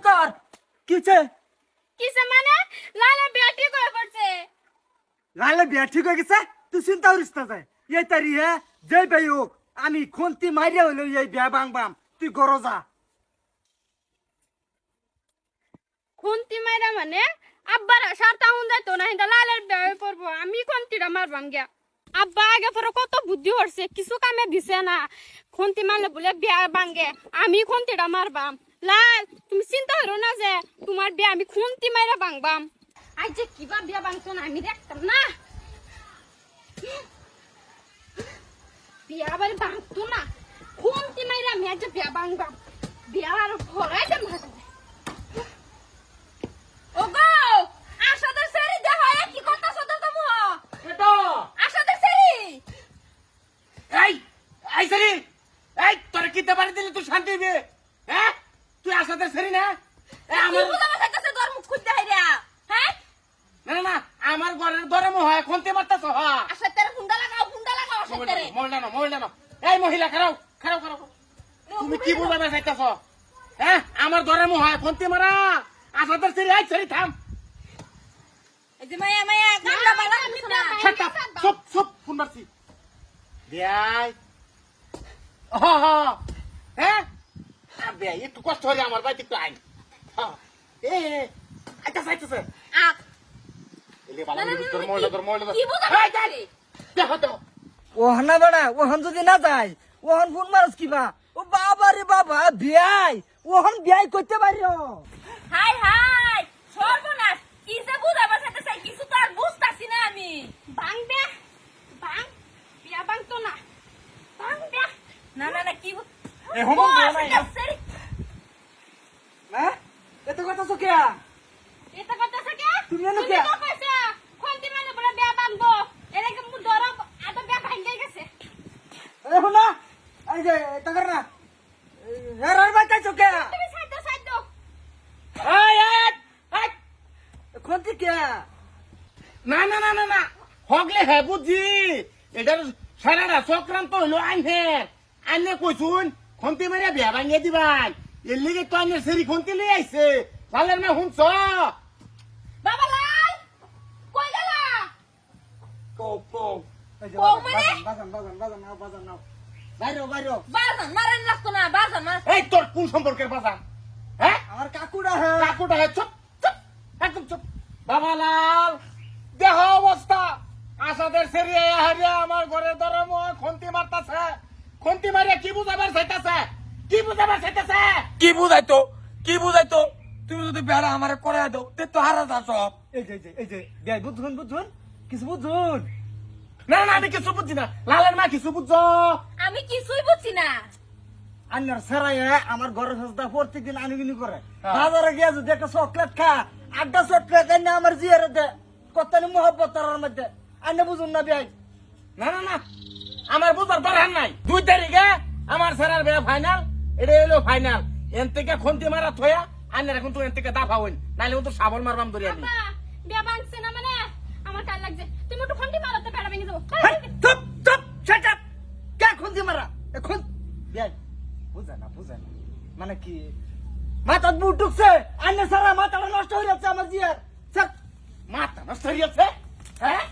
তোর কিছে কিসে মানে লালা বিয়াটি করে পড়ছে লালে বিয়া ঠিক হয়ে গেছে তুই চিন্তা করিস না যায় এই তারি হে যে ভাই হোক আমি খুন্তি মারিয়া হইলো এই বিয়া বাংবাম তুই গরো যা খুন্তি মাইরা মানে আব্বার সারতা হুন্দাই তো না হিন্দা লালের বিয়া করবো আমি খুন্তিটা মারবাম গিয়া আব্বা আগে পরে কত বুদ্ধি হরছে কিছু কামে দিছে না খুন্তি মারলে বলে বিয়া ভাঙ্গে আমি খুন্তিটা মারবাম লাল তুমি চিন্তা করো না যে তোমার বিয়া আমি খুন্তি মাইরা ভাঙবাম আজ যে কিবা বিয়া ভাঙতো না আমি দেখতাম না বিয়া বাড়ি ভাঙতো না খুন্তি মাইরা আমি আজ বিয়া ভাঙবাম বিয়া আর ভরাই দেব না ওগো আশাদের সেরি দেহ কি কথা সদর তুমি এটো আশাদের সেরি এই এই সরি এই তোর কি দেবারে দিলি তুই শান্তি দে হ্যাঁ তুই আসাদের সরি না কি বুঝা মাথাইতেছে তোর মুখ খুঁজতে হাইরা হ্যাঁ না না না আমার ঘরের ধরে হয় কোনতে মারতাছ হ্যাঁ আশা তেরে হুন্ডা লাগাও আশা তেরে মোবাইল নাও এই মহিলা খারাও তুমি কি বুঝাবে চাইতাছ হ্যাঁ আমার ধরে হয় কোনতে মারা আসাদের সরি এই সরি থাম এই যে মায়া কামলা বালা না শাট আপ চুপ ফোন মারছি দেই হ হ হ্যাঁ আবে একটু কষ্ট হলে আমার বাড়িতে একটু আইন এ আচ্ছা চাইতেছে আক এলে বালা তোর মহিলা কি বুঝা মাথাইতেছে দেখো দেখো ওহন না বড়া ওহন যদি না যায় ওহন ফোন মারস কিবা ও বাবা রে বাবা বিয়াই ওহন বিয়াই করতে পারিও হাই সর্বনাশ কি যে বুঝা মাথাইতেছে কিছু তো আর বুঝতাছি না আমি ভাঙবে ভাঙ বিয়া ভাঙতো না ভাঙবে না কি এ হোমো নাই হ্যাঁ এত কথা সুকিয়া এটা কথা থাকে তুমি জানো কে? তো কইছে কোনটি মানে বলে বিয়া ভাঙবো এলাকে মু ধরব আদা বিয়া ভাঙে গেছে এ হোনা এই যে এটা কর না হের আর বাচ্চা সুকিয়া তুমি সাইড এই এই কোনটি কে না না না না না হগলে হে বুঝি এটার সারাটা চক্রান্ত হইলো আইনে কইছুন খন্তি মারিয়া বিয়া ভাঙিয়ে দিবাই এর লিগে তো আইনের সেরি খন্তি লই আইছে লালের মা হুনছ বাবা লাল কই গেলা কো এই যে ও মানে? বাজান নাও বাইরো বাজান মারেন লাগতো না বাজান মার এই তোর কোন সম্পর্কের বাজান হ্যাঁ আমার কাকুড়া হে কাকুটা হে চুপ একদম চুপ বাবালাল দেহ অবস্থা আসাদের সেরি হারিয়া আমার ঘরের দরম খন্তি মারতাছে খন্তি মারিয়া কি বুঝাবার চাইতাছে কি বুঝাইতো তুমি যদি বেড়া আমার করে দাও তে তো হারা যা সব এই যে বিয়াই বুঝুন কিছু বুঝুন না না আমি কিছু বুঝছি না লালের মা কিছু বুঝছো আমি কিছুই বুঝছি না আন্নার সেরাইয়া আমার ঘরের সস্তা প্রত্যেকদিন আনুগিনি করে হ্যাঁ। বাজারে গিয়ে যদি একটা চকলেট খা 8টা চকলেট এনে আমার জিয়ারে দে কতনি মোহব্বত তার মধ্যে আন্না বুঝুন না বিয়াই না না না আমার বুঝার দরকার নাই 2 তারিখে আমার সেরার বিয়া ফাইনাল এটা হলো ফাইনাল এন থেকে খন্তি মারা থয়া আন্নার এখন তো এন থেকে দাফা হইন নাইলে তো সাবল মারবাম ধরে আমি বাবা বিয়া ভাঙছে না মানে আমার কাল লাগছে তুমি একটু খন্ডি মারতে পেড়া ভেঙে দেবো চুপ শাট আপ কে খুন্দি মারা এখন বিয়াই বুঝা না মানে কি মাথা বুট ঢুকছে আন্না সারা মাথাটা নষ্ট হয়ে যাচ্ছে আমার জিয়ার মাথা নষ্ট হয়ে গেছে হ্যাঁ